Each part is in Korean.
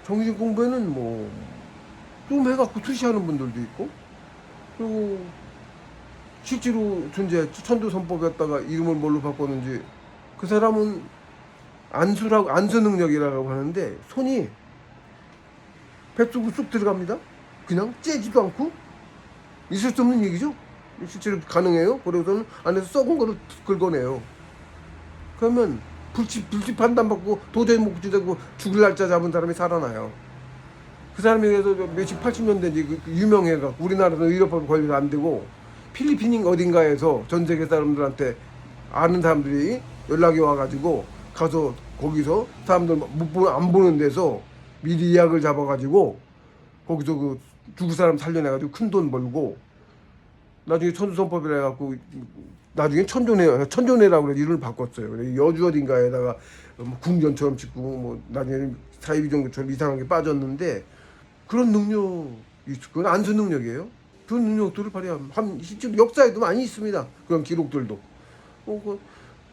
정신 공부에는 뭐 좀 해갖고 투시하는 분들도 있고, 그리고 실제로 존재 천도선법이었다가 이름을 뭘로 바꿨는지, 그 사람은 안수 능력이라고 하는데 손이 뱃속으로 쑥 들어갑니다. 그냥 째지도 않고. 있을 수 없는 얘기죠. 실제로 가능해요. 그래서는 안에서 썩은 거를 긁어내요. 그러면 불치 판단 받고 도저히 못 지되고 죽을 날짜 잡은 사람이 살아나요. 그 사람에 의해서 몇십 80년대 유명해가 우리나라도 의료법 관리도 안 되고 필리핀 어딘가에서 전 세계 사람들한테 아는 사람들이 연락이 와가지고 가서 거기서 사람들 안 보는 데서 미리 예약을 잡아가지고 거기서 그 죽을 사람 살려내가지고 큰 돈 벌고 나중에 천수선법이라 해갖고 나중에 천조네라고 그래 이름을 바꿨어요. 그래 여주 어딘가에다가 궁전처럼 짓고 뭐 나중에 사이비종교처럼 이상하게 빠졌는데 그런 능력이 있을 거예요. 안수 능력이에요. 그런 능력들을 발휘하면 실제로 역사에도 많이 있습니다. 그런 기록들도.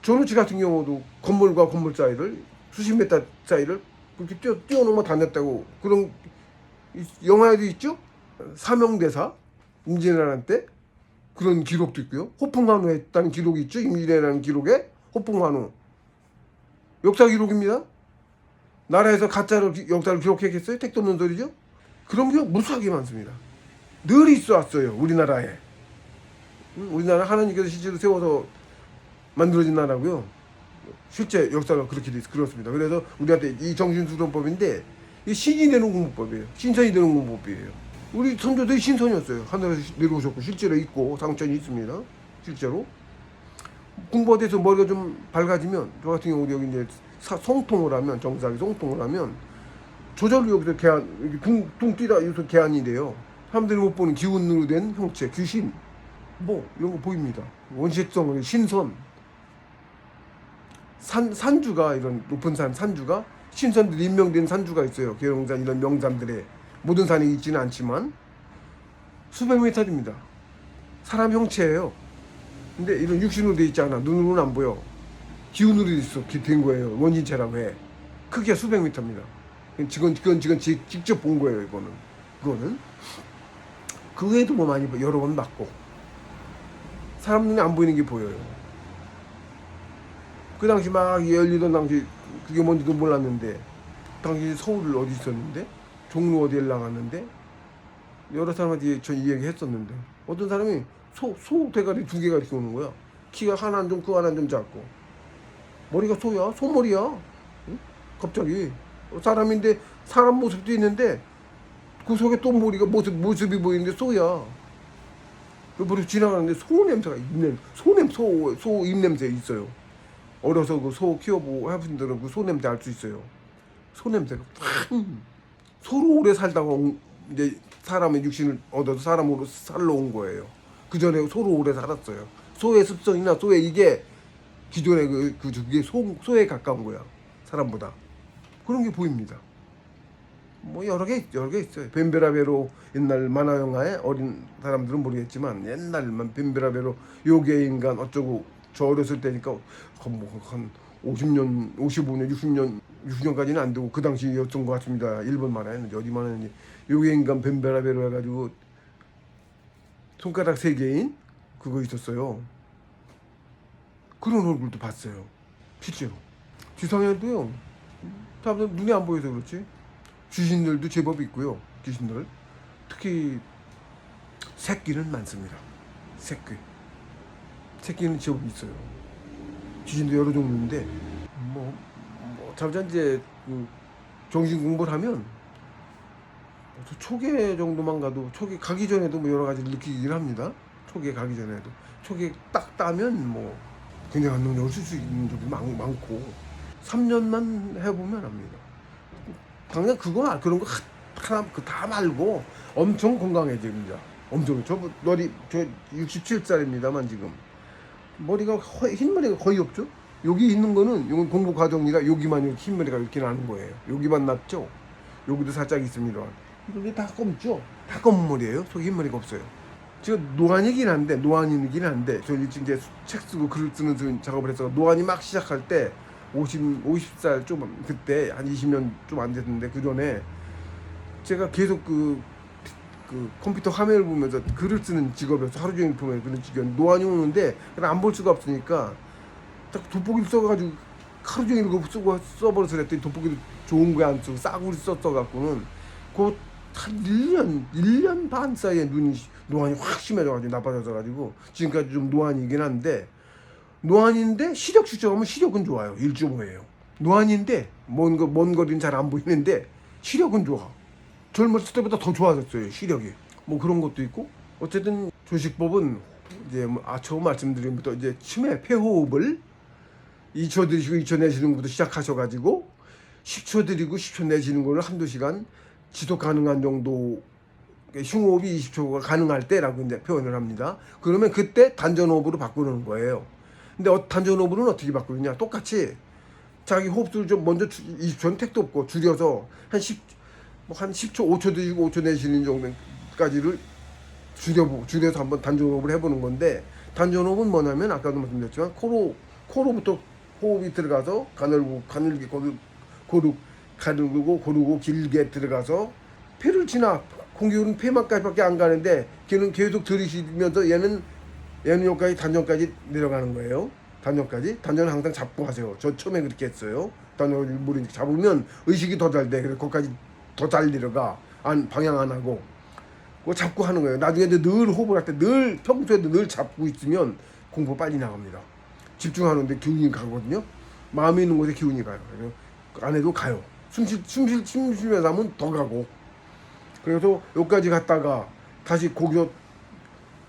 전우치 같은 경우도 건물과 건물 사이를 수십 미터 사이를 그렇게 뛰어넘어 다녔다고 그런 영화에도 있죠. 사명대사 임진왜란 때 그런 기록도 있고요. 호풍환우 했다는 기록이 있죠. 임진왜란 기록에 호풍환우 역사 기록입니다. 나라에서 가짜로 역사를 기록했겠어요? 택도 없는 소리죠. 그런 게 무수하게 많습니다. 늘 있어 왔어요. 우리나라에. 우리나라 하나님께서 실제로 세워서 만들어진 나라고요. 실제 역사가 그렇게 그렇습니다. 그래서 우리한테 이 정신수련법인데 이 신이 되는 공부법이에요. 신선이 되는 공부법이에요. 우리 선조들이 신선이었어요. 하늘에서 내려오셨고 실제로 있고 상천이 있습니다. 실제로 공부가 돼서 머리가 좀 밝아지면 저 같은 경우 여기 이제 송통을 하면 정상이 송통을 하면 조절로 여기서 개안 둥 뛰다 여기서 개안이 돼요. 사람들이 못 보는 기운으로 된 형체 귀신 뭐 이런 거 보입니다. 원시성 신선 산주가 이런 높은 산주가 신선들이 임명된 산주가 있어요. 계룡산 이런 명산들에 모든 산이 있지는 않지만 수백 미터입니다. 사람 형체예요. 근데 이런 육신으로 돼 있지 않아. 눈으로는 안 보여. 기운으로 된 거예요. 원신체라고 해. 크기가 수백 미터입니다. 지금 직접 본 거예요. 그거는 그 외에도 뭐 많이 여러 번 봤고 사람 눈에 안 보이는 게 보여요. 그 당시 막 열리던 당시 그게 뭔지도 몰랐는데 당시 서울 어디 있었는데 종로 어디에 나갔는데 여러 사람한테 전 이 얘기 했었는데 어떤 사람이 소 대가리 2개가 이렇게 오는 거야. 키가 하나는 좀 크고 하나는 좀 작고 머리가 소야. 소머리야. 응? 갑자기 사람인데 사람 모습도 있는데 그 속에 또 머리가 모습이 보이는데 소야. 그 머리 지나가는데 소 냄새가 있는 소 입냄새 있어요. 어려서 그 소 키워보고 하신 분들은 그 소 냄새 알 수 있어요. 소 냄새가 소로 오래 살다가 이제 사람의 육신을 얻어서 사람으로 살러 온 거예요. 그 전에 소로 오래 살았어요. 소의 습성이나 소의 이게 기존의 그게 소에 가까운 거야. 사람보다. 그런 게 보입니다. 뭐 여러 개 있어요. 뱀베라베로 옛날 만화 영화에 어린 사람들은 모르겠지만 옛날만 뱀베라베로 요괴 인간 어쩌고 저 어렸을 때니까 한 50년, 55년, 60년까지는 안 되고 그 당시였던 것 같습니다. 일본 만화였는지 어디 만화였는지 요괴 인간 뱀베라베로 해가지고 손가락 3개인 그거 있었어요. 그런 얼굴도 봤어요. 실제로. 지상에도요. 사람들 눈이 안 보여서 그렇지. 귀신들도 제법 있고요. 귀신들. 특히 새끼는 많습니다. 새끼는 제법 있어요. 귀신도 여러 종류인데 잠깐 이제 그 정신 공부를 하면 초계 정도만 가도 초계 가기 전에도 뭐 여러 가지를 느끼긴 합니다. 초계 가기 전에도 초계 딱 따면 뭐 굉장한 능력을 쓸 수 있는 적이 많고 3년만 해보면 합니다. 당장 그런 거 다 말고 엄청 건강해집니다. 엄청 저 67살입니다만 지금 머리가 흰머리가 거의 없죠. 여기 있는 거는 이건 공부 과정이라 여기만 이렇게 흰머리가 이렇게 나는 거예요. 여기만 났죠. 여기도 살짝 있습니다. 이게 다 검죠. 다 검은 머리예요. 속에 흰머리가 없어요. 제가 노안이긴 한데 저 이제 책 쓰고 글 쓰는 작업을 해서 노안이 막 시작할 때 50살 좀 그때 한 20년 좀 안 됐는데 그 전에 제가 계속 그 컴퓨터 화면을 보면서 글을 쓰는 직업이어서 하루 종일 보면 그런 직업 노안이 오는데 안 볼 수가 없으니까 딱 돋보기를 써가지고 하루 종일 그거 쓰고 써버려서 그랬더니 돋보기도 좋은 거 안 쓰고 싸구려 썼어갖고는 그 한 1년 반 사이에 노안이 확 심해져가지고 나빠져가지고 지금까지 좀 노안이긴 한데 노안인데 시력 측정하면 시력은 좋아요. 1.5예요. 노안인데 먼 거리는 잘 안 보이는데 시력은 좋아. 젊었을 때보다 더 좋아졌어요. 시력이. 뭐 그런 것도 있고 어쨌든 조식법은 이제 처음 말씀드린 것부터 이제 치매 폐호흡을 2초 들이시고 2초 내쉬는 것부터 시작하셔가지고 10초 들이고 10초 내쉬는 거를 한두 시간 지속 가능한 정도 흉호흡이 20초가 가능할 때라고 이제 표현을 합니다. 그러면 그때 단전호흡으로 바꾸는 거예요. 근데 단전호흡은 어떻게 바꾸느냐? 똑같이 자기 호흡수를 좀 먼저 20초는 택도 없고 줄여서 한 10초, 5초 드시고 5초 내쉬는 정도까지를 줄여서 한번 단전호흡을 해보는 건데 단전호흡은 뭐냐면 아까도 말씀드렸지만 코로부터 호흡이 들어가서 가늘게 고르고 길게 들어가서 폐를 지나 공기는 폐막까지밖에 안 가는데 걔는 계속 들이쉬면서 얘는 여기까지 단전까지 내려가는 거예요. 단전은 항상 잡고 하세요. 저 처음에 그렇게 했어요. 단전을 모르니까 잡으면 의식이 더 잘 돼. 그래서 거기까지 더 잘 내려가. 방향 안 하고 그거 잡고 하는 거예요. 나중에 늘 호흡을 할 때 평소에도 늘 잡고 있으면 공부 빨리 나갑니다. 집중하는데 기운이 가거든요. 마음이 있는 곳에 기운이 가요. 그래서 안 해도 가요. 숨 쉬면서 하면 더 가고. 그래서 여기까지 갔다가 다시 거기서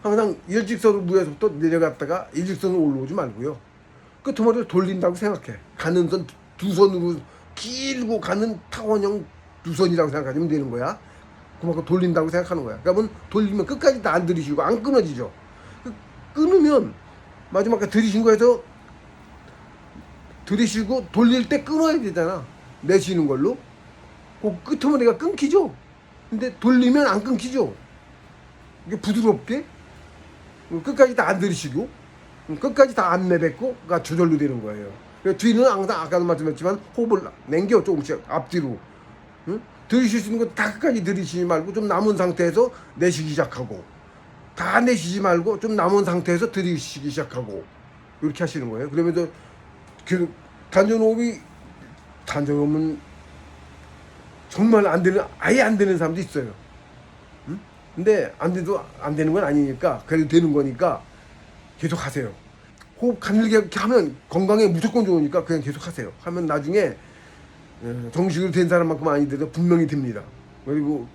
항상 일직선으로 위에서부터 내려갔다가 일직선으로 올라오지 말고요. 끄트머리를 돌린다고 생각해. 가는 선 두 선으로 길고 가는 타원형 두 선이라고 생각하면 되는 거야. 그만큼 돌린다고 생각하는 거야. 그러면 돌리면 끝까지 다 안 들이쉬고 안 끊어지죠. 끊으면 마지막에 들이신 거에서 들이쉬고 돌릴 때 끊어야 되잖아. 내쉬는 걸로. 그 끄트머리가 끊기죠. 근데 돌리면 안 끊기죠. 이게 부드럽게 끝까지 다 안 들이쉬고 끝까지 다 안 내뱉고가 조절로 되는 거예요. 뒤는 항상 아까도 말씀했지만 호흡을 남겨 조금씩 앞뒤로. 응? 들이쉴 수 있는 거 다 끝까지 들이쉬지 말고 좀 남은 상태에서 내쉬기 시작하고 다 내쉬지 말고 좀 남은 상태에서 들이쉬기 시작하고 이렇게 하시는 거예요. 그러면서 단전호흡은 정말 아예 안 되는 사람도 있어요. 응? 근데 안 되는 건 아니니까 그래도 되는 거니까 계속 하세요. 호흡 가늘게 하면 건강에 무조건 좋으니까 그냥 계속 하세요. 하면 나중에 정식으로 된 사람만큼 아니더라도 분명히 됩니다. 그리고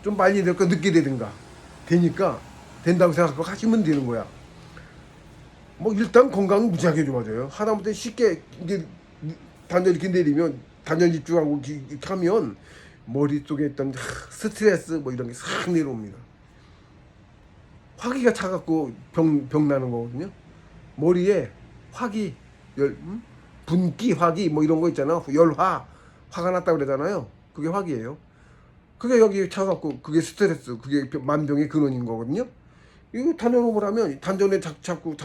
좀 빨리 될까 늦게 되든가 되니까 된다고 생각하고 하시면 되는 거야. 뭐 일단 건강은 무지하게 좋아져요. 하다못해 쉽게 이제 단전 이렇게 내리면 단전 집중하고 이렇게 하면 머릿속에 있던 스트레스 뭐 이런 게 싹 내려옵니다. 화기가 차갖고 병 나는 거거든요. 머리에 화기, 분기, 화기 뭐 이런 거 있잖아. 화가 났다 그러잖아요. 그게 화기예요. 그게 여기 차갖고 그게 스트레스, 그게 만병의 근원인 거거든요. 이거 단전호흡을 하면 단전에 자꾸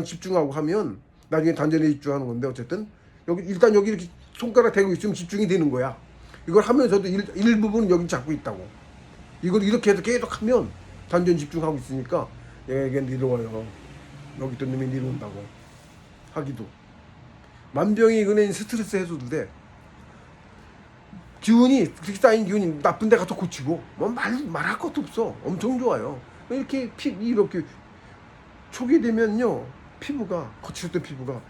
집중하고 하면 나중에 단전에 집중하는 건데 어쨌든 일단 여기 이렇게 손가락 대고 있으면 집중이 되는 거야. 이걸 하면서도 일부분은 여기 잡고 있다고. 이걸 이렇게 해서 계속 하면 단전 집중하고 있으니까 얘가 내려와요. 여기 있던 놈이 내려온다고 하기도. 만병의 근원인 스트레스 해소도 돼. 기운이 그렇게 쌓인 기운이 나쁜 데 가서 고치고 뭐 말할 것도 없어. 엄청 좋아요. 이렇게 초기 되면요 피부가 거칠었던 피부가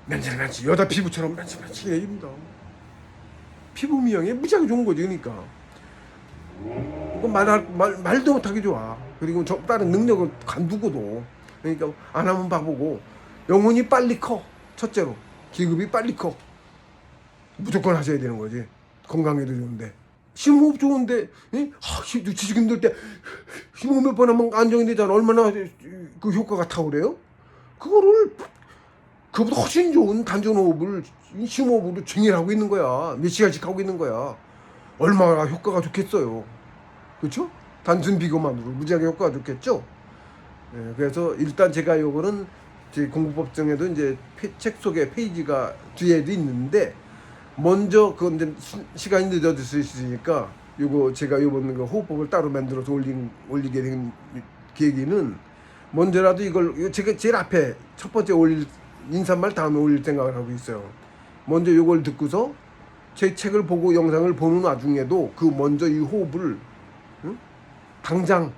맨질맨질 여자 피부처럼 맨질맨질해집니다. 피부 미용에 무지하게 좋은 거지. 그러니까 말도 못하게 좋아. 그리고 다른 능력은 간두고도 그러니까 안 하면 바보고 영혼이 빨리 커. 첫째로 기급이 빨리 커. 무조건 하셔야 되는 거지. 건강에도 좋은데 심호흡 좋은데 지치기 힘들 때 심호흡 몇 번 하면 안정이 되잖아. 얼마나 그 효과가 탁월해요. 그거보다 훨씬 좋은 단전호흡을 심호흡으로 쟁일 하고 있는 거야. 몇 시간씩 하고 있는 거야. 얼마나 효과가 좋겠어요. 그렇죠? 단순 비교만으로 무지하게 효과가 좋겠죠. 네, 그래서 일단 제가 요거는 제 공부법정에도 이제 책 속에 페이지가 뒤에도 있는데 먼저 그건 이제 시간이 늦어질 수 있으니까 요거 제가 요번 그 호흡법을 따로 만들어서 올리게 된 계기는 먼저라도 이걸 제가 제일 앞에 첫 번째 올릴 인사말 다음에 올릴 생각을 하고 있어요. 먼저 요걸 듣고서 제 책을 보고 영상을 보는 와중에도 그 먼저 이 호흡을 당장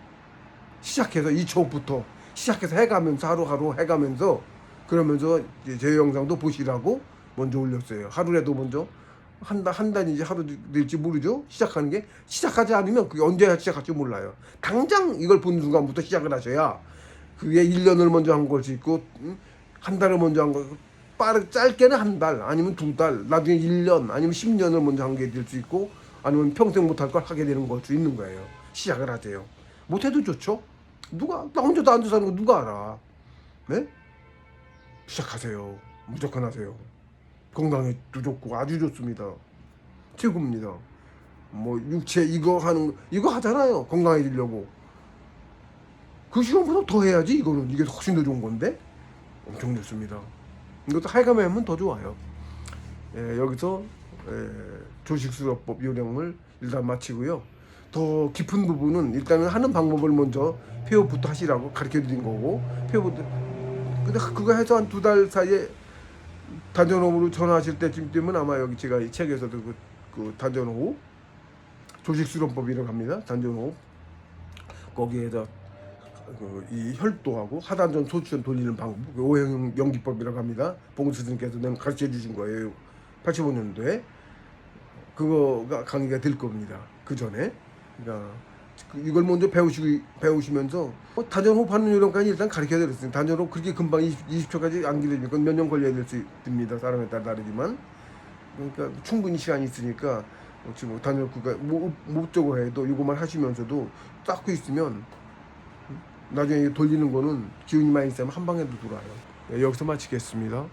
시작해서 2초부터 시작해서 해가면서 하루하루 해가면서 그러면서 이제 제 영상도 보시라고 먼저 올렸어요. 하루라도 먼저 한 달인지 하루 될지 모르죠. 시작하는 게 시작하지 않으면 그게 언제 시작할지 몰라요. 당장 이걸 본 순간부터 시작을 하셔야 그게 1년을 먼저 한 걸 수 있고 한 달을 먼저 한 거 짧게는 한 달 아니면 2달 나중에 1년 아니면 10년을 먼저 한 게 될 수 있고 아니면 평생 못할 걸 하게 되는 걸 수 있는 거예요. 시작을 하세요. 못해도 좋죠. 누가 나 혼자도 앉아 사는 거 누가 알아. 네? 시작하세요. 무조건 하세요. 건강에도 좋고 아주 좋습니다. 최고입니다. 뭐 육체 이거 하잖아요. 건강해지려고. 그 시간보다 더 해야지. 이거는 이게 훨씬 더 좋은 건데 엄청 좋습니다. 이것도 할감에 하면 더 좋아요. 여기서 조식수요법 요령을 일단 마치고요. 더 깊은 부분은 일단은 하는 방법을 먼저 폐호부터 하시라고 가르쳐 드린 거고 폐호부터 근데 그거 해서 한 2달 사이에 단전호흡으로 전화하실 때쯤 되면 아마 여기 제가 이 책에서도 그 단전호흡 조식수련법이라고 합니다. 단전호흡 거기에다 이 혈도하고 하단전 소추전 돌리는 방법 오행 연기법이라고 합니다. 봉수님께서 가르쳐 주신 거예요. 85년도에 그거가 강의가 될 겁니다. 그 전에 그러니까 이걸 먼저 배우시면서 단전호흡 하는 요령까지 일단 가르쳐 드렸어요. 단전호흡 그렇게 금방 20초까지 안 기다리니까 몇 년 걸려야 될 수 있습니다. 사람에 따라 다르지만 그러니까 충분히 시간이 있으니까 지금 단전호흡가 목적으로 해도 이거만 하시면서도 쌓고 있으면 나중에 돌리는 거는 기운이 많이 있으면 한 방에도 돌아요. 여기서 마치겠습니다.